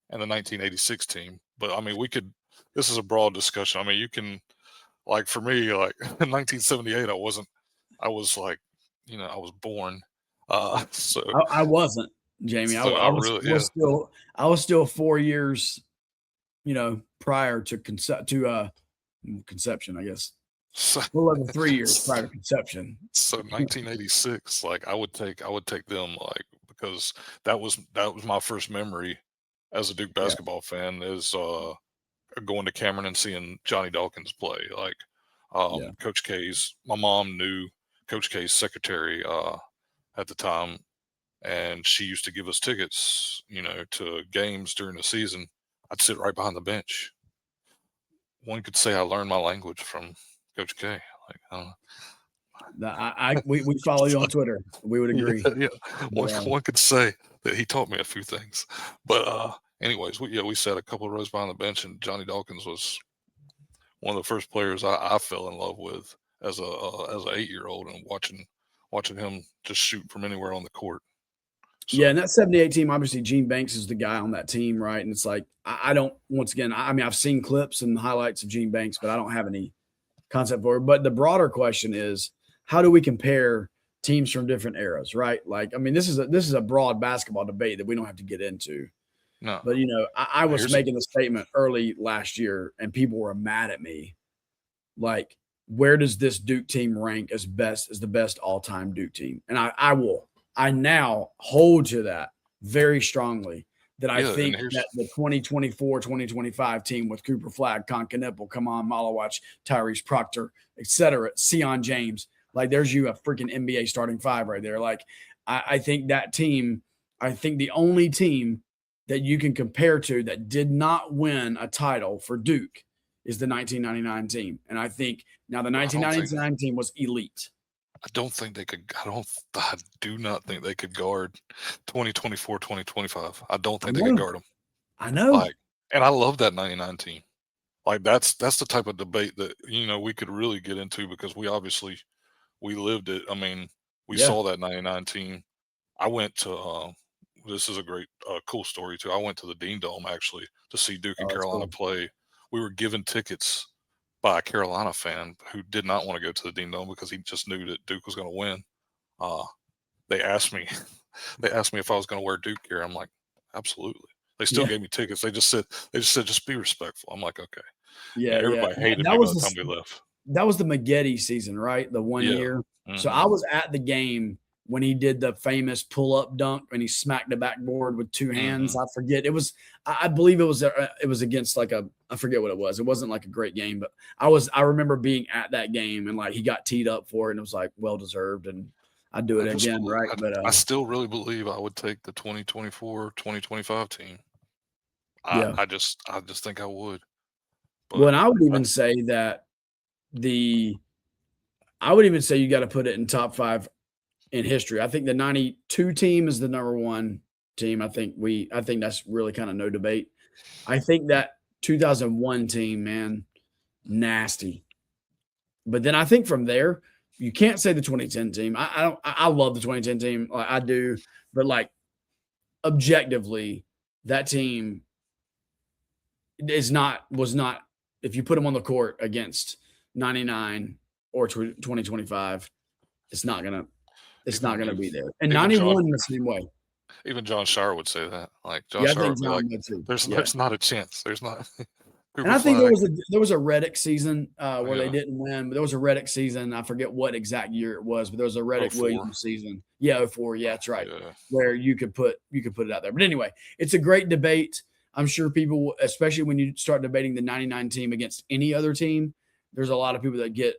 and the 1986 team. But I mean, we could this is a broad discussion. I mean, you can, like, for me, like in 1978, I was like, I was born. So I wasn't, Jamie. I, so I I was really, yeah. was still I was still 4 years, prior to conception, I guess. So, A little over 3 years prior to conception. so 1986, like I would take them, like, because that was my first memory as a Duke Yeah, basketball fan, is going to Cameron and seeing Johnny Dawkins play. Like, yeah. Coach K's, my mom knew Coach K's secretary at the time, and she used to give us tickets, to games during the season. I'd sit right behind the bench. One could say I learned my language from Coach K. Like, I don't know. We follow you on Twitter. We would Yeah, agree. yeah. One Yeah. one could say that he taught me a few things. But anyways, we sat a couple of rows behind the bench, and Johnny Dawkins was one of the first players I fell in love with as an 8-year-old, and watching him just shoot from anywhere on the court. Yeah, So and that 78 team, obviously Gene Banks is the guy on that team, right? And it's like I don't once again, I mean, I've seen clips and highlights of Gene Banks, but I don't have any concept for it. But the broader question is, how do we compare teams from different eras, right? Like, I mean, this is a broad basketball debate that we don't have to get into. no, But I was here's making the statement early last year, and people were mad at me. Like, where does this Duke team rank as the best all-time Duke team? And I now hold to that very strongly, that I yeah, and think here's that the 2024-2025 team with Cooper Flagg, Con Knippel, Kaman Malawach, Tyrese Proctor, etc., Sion James, like there's you a freaking NBA starting five right there. Like I think that team, I think the only team that you can compare to that did not win a title for Duke is the 1999 team. And I think now the I don't think 1999 team was elite. I don't think they could. I do not think they could guard 2024, 2025. I don't I think they could know. guard them. I know. Like, and I love that 99 team. Like, that's the type of debate that we could really get into, because we lived it. I mean, we Yeah. saw that 99 team. I went to this is a great cool story too. I went to the Dean Dome actually to see Duke and Oh, that's Carolina cool. play. We were given tickets by a Carolina fan who did not want to go to the Dean Dome because he just knew that Duke was going to win. Uh, they asked me, they asked me if I was going to wear Duke gear. I'm like, absolutely. They still Yeah. gave me tickets. They just said, just be respectful. I'm like, okay. Yeah. Yeah. Everybody hated That me by was the time we left. that was the Maggette season, right? The one Yeah. year. So Hmm. I was at the game when he did the famous pull up dunk and he smacked the backboard with two hands. Hmm. I forget. It was, I believe it was against like I forget what it was. It wasn't like a great game, but I remember being at that game and like he got teed up for it and it was like well deserved. And I'd do it again, right? But I still really believe I would take the 2024, 2025 team. yeah. I just think I would. Well, But and I would even say that the I would even say you got to put it in top 5 in history. I think the 92 team is the number 1 team. I think that's really kind of no debate. I think that 2001 team, man, nasty. But then I think from there, you can't say the 2010 team. I love the 2010 team. Like, I do, but like objectively, that team was not if you put them on the court against 99 or 2025, it's not gonna be there. And even 91 the same way. John Shire would say that. Like, John Yeah, I Shire think would be like, John would too. "There's Yeah. there's not a chance. There's not." And Cooper I think Flag. there was a Reddick season where they Yeah. didn't win, but there was a Reddick season. I forget what exact year it was, but there was a Reddick 04. Williams season. Yeah, 04. Yeah, that's right. Yeah. Where you could put it out there. But anyway, it's a great debate. I'm sure people, especially when you start debating the 99 team against any other team, there's a lot of people that get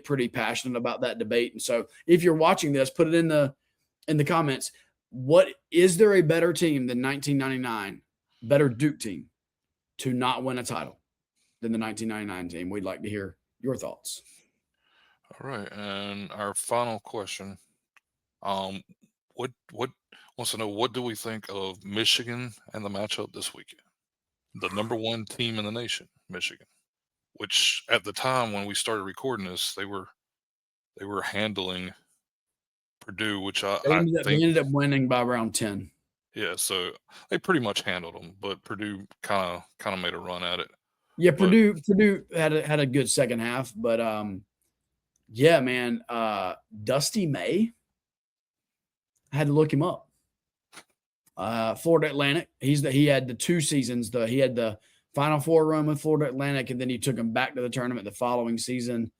pretty passionate about that debate. And so if you're watching this, put it in the comments. What is there a better team than 1999, better Duke team to not win a title than the 1999 team? We'd like to hear your thoughts. All right. And our final question, what wants to know, what do we think of Michigan and the matchup this weekend? The number 1 team in the nation, Michigan, which at the time when we started recording this, they were handling Purdue, which I They think, ended up winning by around 10. yeah. So they pretty much handled them, but Purdue kind of made a run at it. Yeah, But Purdue had a good second half, but yeah, man, Dusty May, I had to look him up. Florida Atlantic. He had the 2 seasons. He had the Final Four run with Florida Atlantic, and then he took him back to the tournament the following season.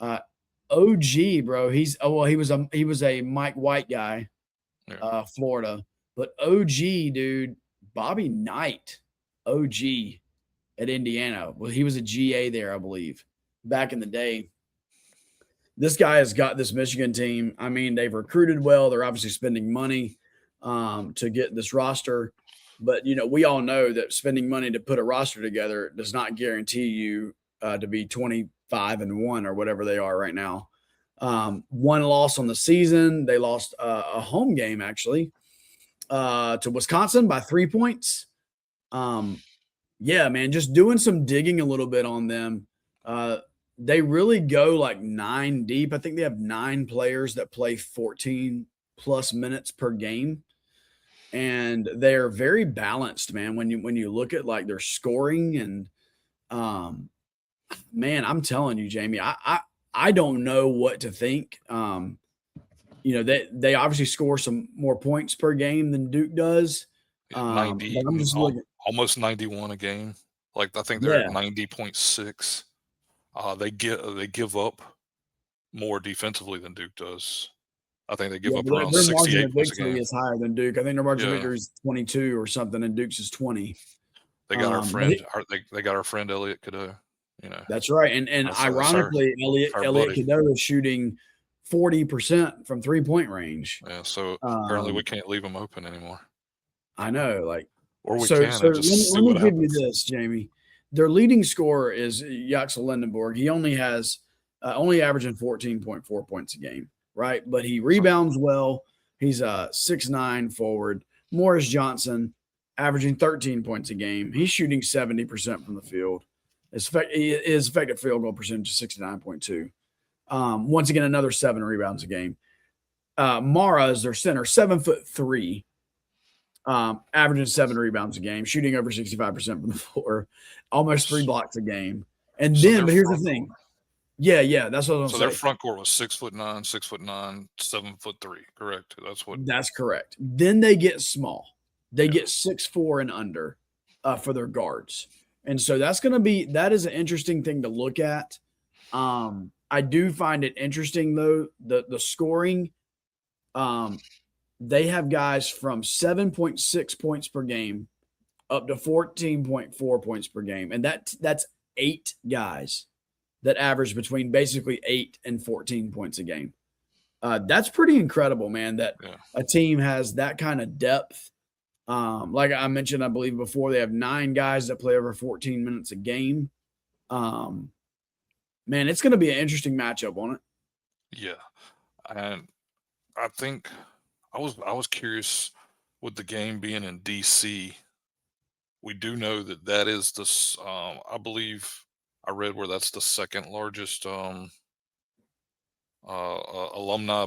OG, bro. He was a Mike White guy, yeah. Florida, but OG, dude, Bobby Knight, OG at Indiana. Well, he was a GA there, I believe, back in the day. This guy has got this Michigan team. I mean, they've recruited well. They're obviously spending money to get this roster. But, we all know that spending money to put a roster together does not guarantee you to be 25-1 or whatever they are right now. One loss on the season. They lost a home game, actually, to Wisconsin by 3 points. Yeah, man, just doing some digging a little bit on them. They really go like 9 deep. I think they have 9 players that play 14 plus minutes per game. And they're very balanced, man. When you look at like their scoring and man, I'm telling you, Jamie, I don't know what to think. They obviously score some more points per game than Duke does. 90, But I'm just looking. almost 91 a game. Like I think they're at 90.6. They give up more defensively than Duke does. I think they give up around their 68 margin of points a victory game. is higher than Duke. I think their margin of victory is 22 or something, and Duke's is 20. They got our friend. They got our friend Elliot Cadeau. That's right, and ironically, Elliot Cadeau is shooting 40% from 3-point range. Yeah, so apparently we can't leave him open anymore. I know, or we so, can. So just let me give you this, Jamie. Their leading scorer is Yaxel Lindenborg. He only has only averaging 14.4 points a game, right? But he rebounds well. He's a 6'9" forward. Morris Johnson averaging 13 points a game. He's shooting 70% from the field. His effective field goal percentage is 69.2. Once again, another 7 rebounds a game. Mara is their center, 7'3", averaging 7 rebounds a game, shooting over 65% from the floor, almost 3 blocks a game. And then, but here's the thing. Yeah, that's what I'm saying. So their front court was 6'9", 6'9", 7'3". Correct. That's correct. Then they get small. They get 6'4" and under for their guards. And so that is an interesting thing to look at. I do find it interesting though, the scoring. They have guys from 7.6 points per game up to 14.4 points per game. And that's 8 guys that average between basically 8 and 14 points a game. That's pretty incredible, man, that a team has that kind of depth. Like I mentioned, I believe before, they have 9 guys that play over 14 minutes a game. Man, it's going to be an interesting matchup, won't it? Yeah. And I think I was curious with the game being in DC. We do know that is this, I believe I read where that's the second largest alumni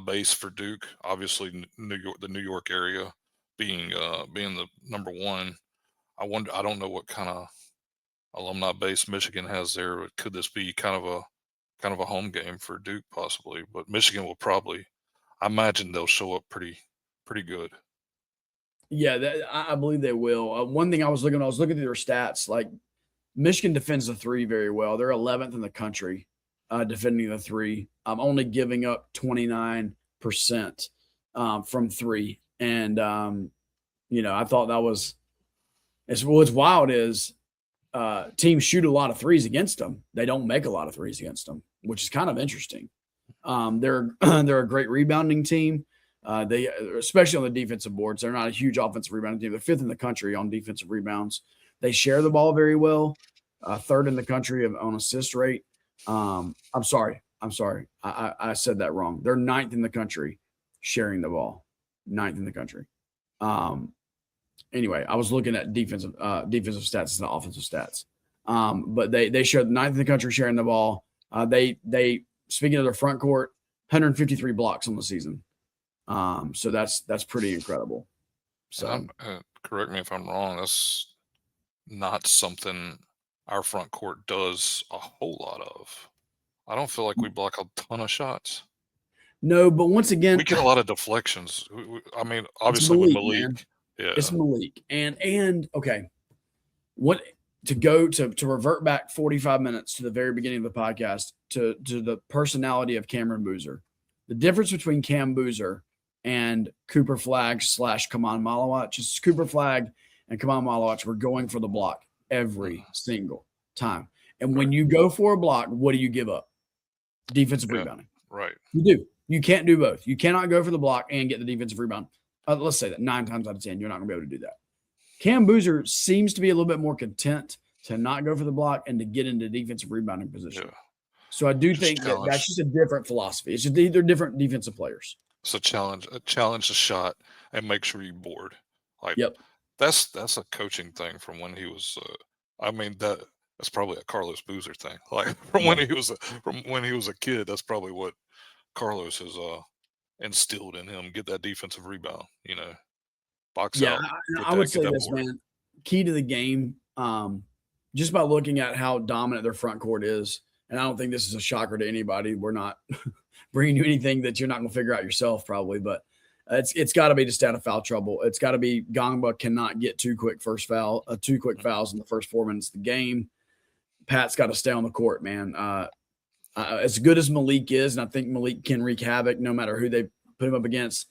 base for Duke. Obviously, the New York area being the number 1. I don't know what kind of alumni base Michigan has there. Could this be kind of a home game for Duke possibly? But Michigan will probably, I imagine they'll show up pretty good. Yeah, I believe they will. One thing I was looking at their stats. Like Michigan defends the 3 very well. They're 11th in the country defending the 3. I'm only giving up 29% from 3. And, I thought that was what's wild is teams shoot a lot of 3s against them. They don't make a lot of 3s against them, which is kind of interesting. They're a great rebounding team. They, especially on the defensive boards, they're not a huge offensive rebounding team. They're 5th in the country on defensive rebounds. They share the ball very well. 3rd in the country on assist rate. I'm sorry. I said that wrong. They're 9th in the country sharing the ball. 9th in the country. Anyway, I was looking at defensive stats, not offensive stats. But they share the 9th in the country sharing the ball. They speaking of their front court, 153 blocks on the season. So that's pretty incredible. So correct me if I'm wrong. That's not something our front court does a whole lot of. I don't feel like we block a ton of shots. No, but once We again, get a lot of deflections. I mean, it's obviously with Malik, Malik, man. yeah, It's Malik. And okay, what to go to revert back 45 minutes to the very beginning of the podcast to the personality of Cameron Boozer. The difference between Cam Boozer and Cooper Flagg / Kaman Malawach is Cooper Flagg and Kaman Malawach were going for the block every single time. And when you go for a block, what do you give up? Defensive rebounding. right. You do. You can't do both. You cannot go for the block and get the defensive rebound. Let's say that 9 times out of 10, you're not going to be able to do that. Cam Boozer seems to be a little bit more content to not go for the block and to get into defensive rebounding position. Yeah. So I do think that's just a different philosophy. It's just they're different defensive players. It's a challenge the shot and make sure you board. Like, Yep. That's a coaching thing from when he was. I mean that's probably a Carlos Boozer thing. Like from when he was a kid. That's probably what Carlos has instilled in him. Get that defensive rebound. Box out. I would say this, man. Key to the game, just by looking at how dominant their front court is, and I don't think this is a shocker to anybody. We're not bringing you anything that you're not going to figure out yourself, probably, but it's got to be to stay out of foul trouble. It's got to be Gongba cannot get two quick fouls in the first 4 minutes of the game. Pat's got to stay on the court, man. As good as Malik is, and I think Malik can wreak havoc no matter who they put him up against,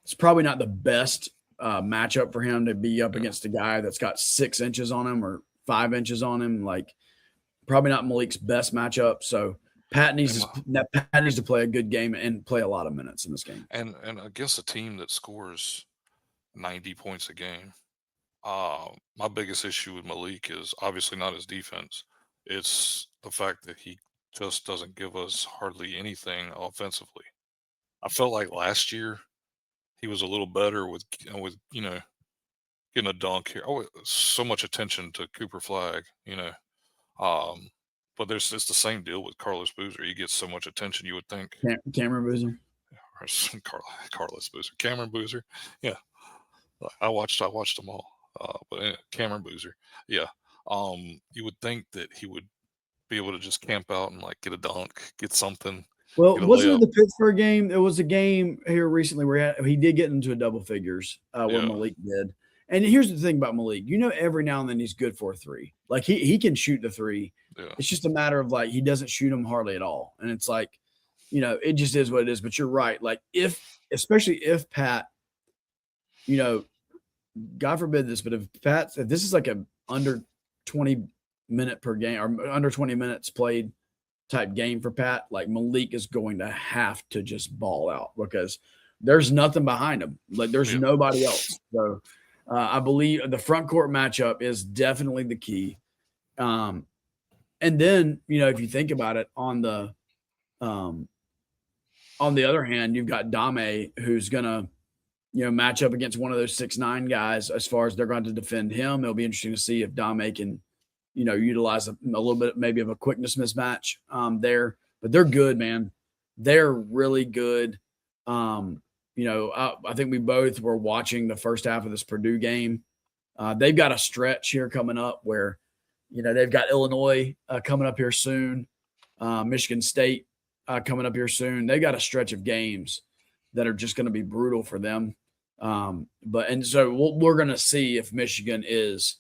it's probably not the best matchup for him to be up against a guy that's got 6 inches on him or 5 inches on him. Like, probably not Malik's best matchup. So Pat needs to play a good game and play a lot of minutes in this game. And against a team that scores 90 points a game, my biggest issue with Malik is obviously not his defense. It's the fact that he just doesn't give us hardly anything offensively. I felt like last year he was a little better with getting a dunk here. Oh, so much attention to Cooper Flagg, but it's the same deal with Carlos Boozer. He gets so much attention, you would think. Cameron Boozer. Carlos Boozer. Cameron Boozer. Yeah. I watched them all. But Cameron Boozer. Yeah. You would think that he would be able to just camp out and like get a dunk, get something. Well, wasn't it the Pittsburgh game? It was a game here recently where he did get into a double figures where Malik did. And here's the thing about Malik. Every now and then he's good for a three. Like he can shoot the three. Yeah. It's just a matter of like he doesn't shoot them hardly at all. And it's like, it just is what it is. But you're right. Like especially if Pat, God forbid this, but if this is like a under 20 minute per game or under 20 minutes played type game for Pat, like Malik is going to have to just ball out because there's nothing behind him. Like there's nobody else. So I believe the front court matchup is definitely the key. And then, if you think about it on the other hand, you've got Dame who's going to, match up against one of those 6'9" guys as far as they're going to defend him. It'll be interesting to see if Dame can, utilize a little bit maybe of a quickness mismatch there. But they're good, man. They're really good. I think we both were watching the first half of this Purdue game. They've got a stretch here coming up where, they've got Illinois coming up here soon, Michigan State coming up here soon. They got a stretch of games that are just going to be brutal for them. So we're going to see if Michigan is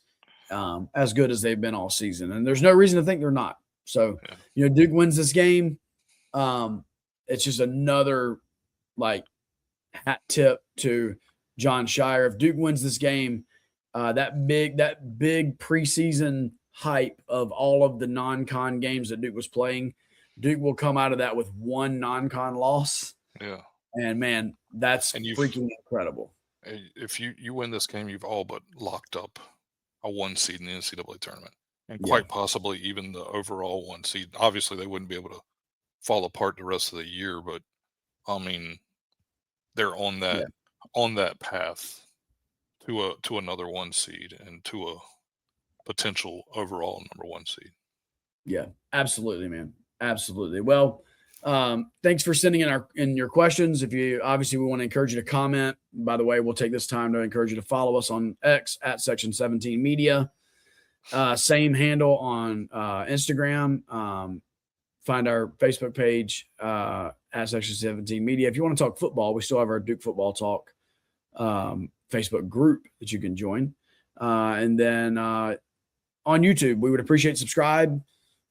as good as they've been all season. And there's no reason to think they're not. So, Duke wins this game. It's just another like hat tip to John Shire. If Duke wins this game, that big preseason hype of all of the non-con games that Duke was playing, Duke will come out of that with one non-con loss. Yeah. And man, that's freaking incredible. If you win this game, you've all but locked up a 1 seed in the NCAA tournament, and quite possibly even the overall 1 seed. Obviously, they wouldn't be able to fall apart the rest of the year, but I mean, they're on that path to another 1 seed and to a potential overall number 1 seed. Yeah, absolutely, man. Absolutely. Well, thanks for sending in your questions. We want to encourage you to comment. By the way, we'll take this time to encourage you to follow us on X at Section 17 Media. Same handle on Instagram. Find our Facebook page at Section 17 Media. If you want to talk football, we still have our Duke Football Talk Facebook group that you can join. And then on YouTube, we would appreciate subscribe,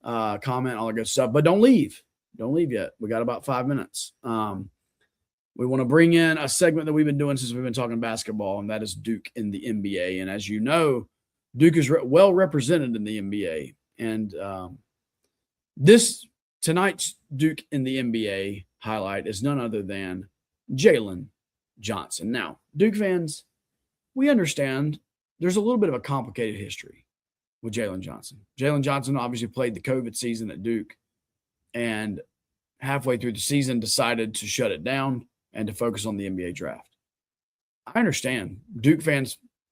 comment, all that good stuff. But don't leave. Don't leave yet. We got about 5 minutes. We want to bring in a segment that we've been doing since we've been talking basketball, and that is Duke in the NBA. And as you know, Duke is well represented in the NBA. And tonight's Duke in the NBA highlight is none other than Jalen Johnson. Now, Duke fans, we understand there's a little bit of a complicated history with Jalen Johnson. Jalen Johnson obviously played the COVID season at Duke, and halfway through the season decided to shut it down and to focus on the NBA draft. I understand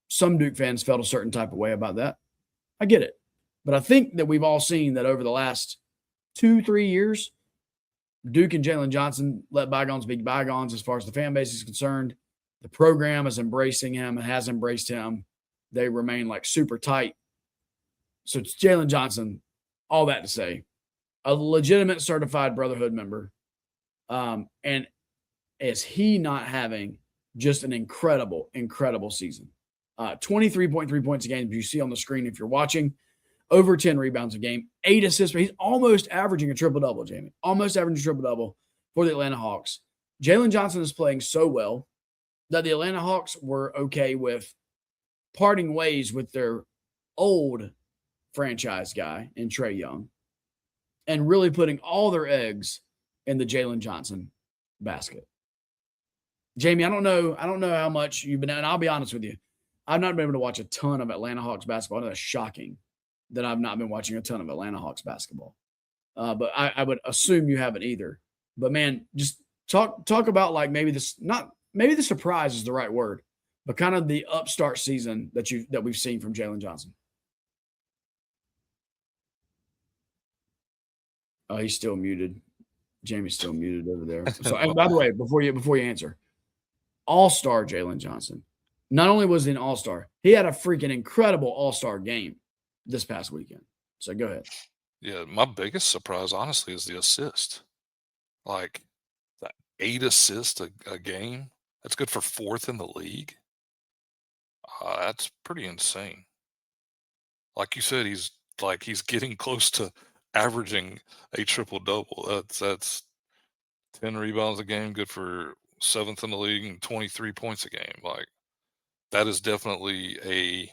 some Duke fans felt a certain type of way about that. I get it. But I think that we've all seen that over the last 2-3 years, Duke and Jalen Johnson let bygones be bygones as far as the fan base is concerned. The program is embracing him and has embraced him. They remain like super tight. So it's Jalen Johnson, all that to say, a legitimate certified Brotherhood member. And is he not having just an incredible, incredible season? 23.3 points a game, as you see on the screen if you're watching. Over 10 rebounds a game, 8 assists. He's almost averaging a triple-double, Jamie. Almost averaging a triple-double for the Atlanta Hawks. Jalen Johnson is playing so well that the Atlanta Hawks were okay with parting ways with their old franchise guy in Trae Young and really putting all their eggs in the Jalen Johnson basket. Jamie, I don't know how much you've been, and I'll be honest with you, I've not been able to watch a ton of Atlanta Hawks basketball. I know that's shocking that I've not been watching a ton of Atlanta Hawks basketball. But I would assume you haven't either. But man, just talk about like maybe the surprise is the right word, but kind of the upstart season that we've seen from Jalen Johnson. Oh, he's still muted. Jamie's still muted over there. So, and by the way, before you answer, All-Star Jalen Johnson. Not only was he an All-Star, he had a freaking incredible All-Star game this past weekend. So go ahead. Yeah, my biggest surprise, honestly, is the assist. Like that 8 assists a game. That's good for 4th in the league. That's pretty insane. Like you said, he's getting close to averaging a triple-double. That's 10 rebounds a game, good for 7th in the league, and 23 points a game. Like that is definitely a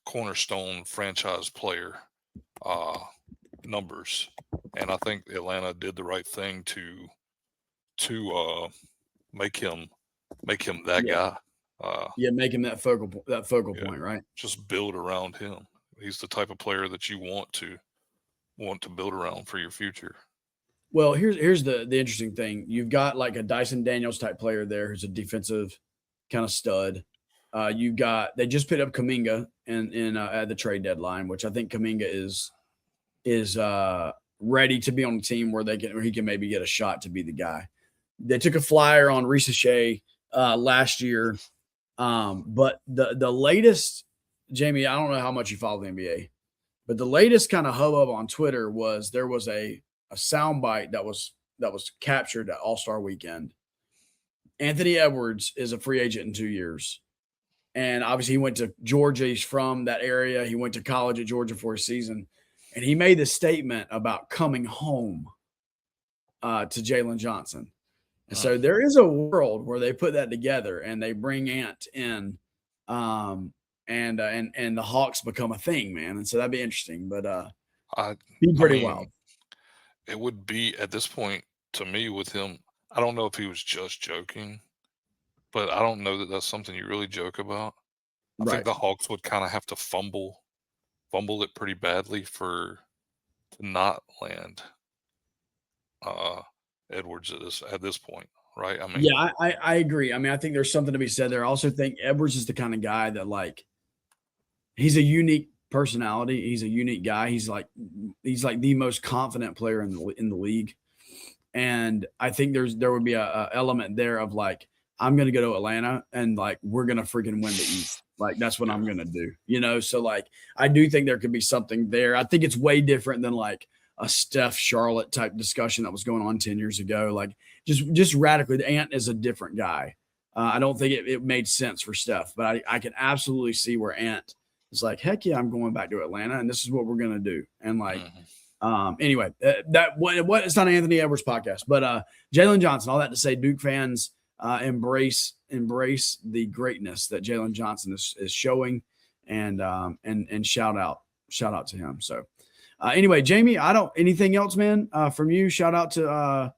cornerstone franchise player numbers, and I think Atlanta did the right thing to make him that guy. Make him that focal point, right? Just build around him. He's the type of player that you want to build around for your future. Well, here's the interesting thing. You've got like a Dyson Daniels type player there who's a defensive kind of stud. They just picked up Kuminga in at the trade deadline, which I think Kuminga is ready to be on the team where he can maybe get a shot to be the guy. They took a flyer on Reese Shea last year, but the latest, Jamie, I don't know how much you follow the NBA, but the latest kind of hubbub on Twitter was there was a soundbite that was captured at All-Star Weekend. Anthony Edwards is a free agent in 2 years. And obviously he went to Georgia. He's from that area. He went to college at Georgia for a season. And he made this statement about coming home to Jalen Johnson. And so there is a world where they put that together and they bring Ant in and the Hawks become a thing, man. And so that'd be interesting, but be pretty wild. It would be at this point to me with him. I don't know if he was just joking, but I don't know that that's something you really joke about. I think the Hawks would kind of have to fumble it pretty badly to not land Edwards at this point, right? I mean, yeah, I agree. I mean, I think there's something to be said there. I also think Edwards is the kind of guy that like he's a unique personality. He's a unique guy. He's like the most confident player in the league. And I think there would be a element there of like, I'm going to go to Atlanta and like, we're going to freaking win the East. Like, that's what I'm going to do, you know? So like, I do think there could be something there. I think it's way different than like a Steph Charlotte type discussion that was going on 10 years ago. Like just radically, Ant is a different guy. I don't think it made sense for Steph, but I can absolutely see where Ant is like, heck yeah, I'm going back to Atlanta and this is what we're going to do. And like, anyway, it's not an Anthony Edwards podcast, but Jalen Johnson, all that to say, Duke fans, embrace the greatness that Jalen Johnson is showing, and shout out to him. So anyway, Jamie, anything else, man, from you? Shout out to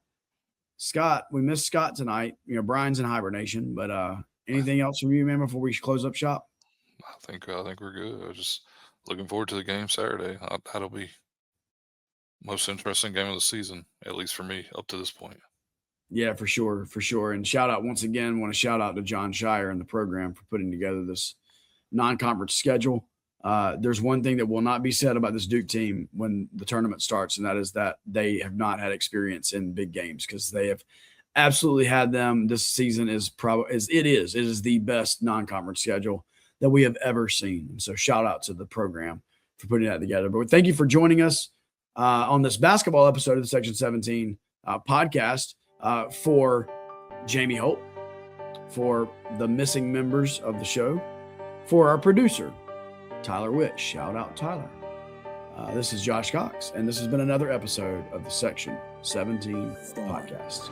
Scott. We missed Scott tonight. You know, Brian's in hibernation, but anything else from you, man, before we close up shop? I think we're good. I was just looking forward to the game Saturday. That'll be most interesting game of the season, at least for me, up to this point. Yeah, for sure. And shout out once again, want to shout out to John Shire and the program for putting together this non-conference schedule. There's one thing that will not be said about this Duke team when the tournament starts, and that is that they have not had experience in big games, because they have absolutely had them. This season is the best non-conference schedule that we have ever seen. And so shout out to the program for putting that together. But thank you for joining us on this basketball episode of the Section 17 podcast. For Jamie Holt, for the missing members of the show, for our producer, Tyler Witt. Shout out, Tyler. This is Josh Cox, and this has been another episode of the Section 17 podcast.